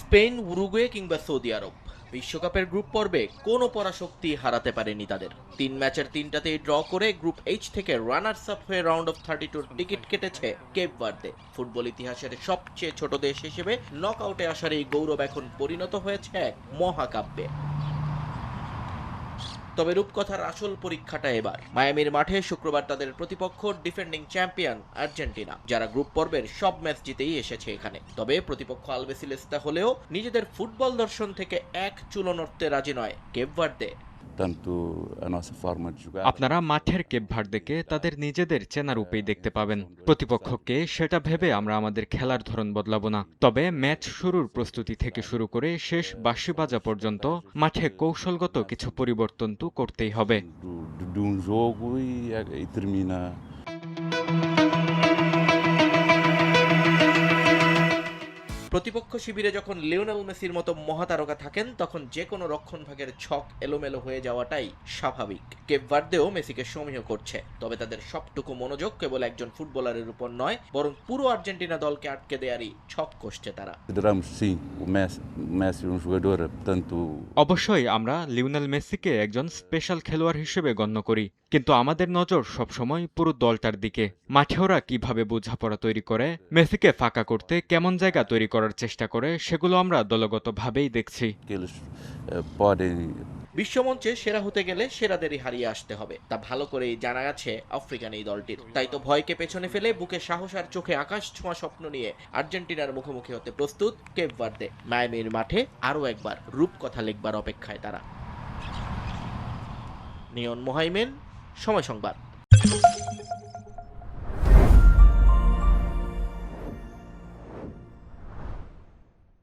Spain, Uruguay কিংবা Saudi আরব বিশ্বকাপের group পর্বে কোনো পরাশক্তি হারাতে পারেনি তাদের। ৩ ম্যাচের ৩টাতেই ড্র করে গ্রুপ এইচ থেকে রানার্স আপ হয়ে রাউন্ড অফ 32 টিকিট কেটেছে কেপ ভার্দে। ফুটবল ইতিহাসের সবচেয়ে ছোট দেশ হিসেবে নকআউটে আসার এই গৌরব এখন পরিণত হয়েছে এক মহাকাব্যে। তবে রূপকথার আসল পরীক্ষাটা এবার মায়ামির মাঠে শুক্রবার তাদের প্রতিপক্ষ ডিফেন্ডিং চ্যাম্পিয়ন আর্জেন্টিনা, যারা গ্রুপ পর্বের সব ম্যাচ জিতেই এসেছে এখানে। তবে প্রতিপক্ষ আলবেসিলেস্তা হলেও নিজেদের ফুটবল দর্শন থেকে এক চুলো নড়তে রাজি নয় কেপ ভার্দে। আপনারা মাঠের কেপ ভার্দেকে তাদের নিজেদের চেনা রূপেই দেখতে পাবেন। প্রতিপক্ষকে সেটা ভেবে আমরা আমাদের খেলার ধরন বদলাবো না। তবে ম্যাচ শুরুর প্রস্তুতি থেকে শুরু করে শেষ বাঁশি বাজা পর্যন্ত মাঠে কৌশলগত কিছু পরিবর্তন তো করতেই হবে। প্রতিপক্ষ শিবিরে যখন লিওনেল মেসির মতো মহাতারকা থাকেন, তখন যে কোনো রক্ষণভাগের ছক এলোমেলো হয়ে যাওয়াটাই স্বাভাবিক। কেপ ভার্দেও মেসিকে সমীহ করছে, তবে তাদের সবটুকু মনোযোগ কেবল একজন ফুটবলারের উপর নয়, বরং পুরো আর্জেন্টিনা দলকে আটকে দেয়ারই ছক কষছে তারা। অবশ্যই আমরা লিওনেল মেসিকে একজন স্পেশাল খেলোয়াড় হিসেবে গণ্য করি, কিন্তু আমাদের নজর সবসময় পুরো দলটার দিকে। মাঠে ওরা কিভাবে বোঝাপড়া তৈরি করে, মেসিকে ফাঁকা করতে কেমন জায়গা তৈরি করার চেষ্টা করে, সেগুলো আমরা দলগতভাবেই দেখছি। বিশ্বমঞ্চে সেরা হতে গেলে সেরাদেরই হারিয়ে আসতে হবে, তা ভালো করেই জানা গেছে আফ্রিকান এই দলটির। তাই তো ভয়কে পেছনে ফেলে বুকে সাহস আর চোখে আকাশ ছোঁয়া স্বপ্ন নিয়ে আর্জেন্টিনার মুখোমুখি হতে প্রস্তুত কেপ ভার্দে। মায়ামির মাঠে আরও একবার রূপকথা লিখবার অপেক্ষায় তারা। নিয়ন মোহাইমেন, সময় সংবাদ।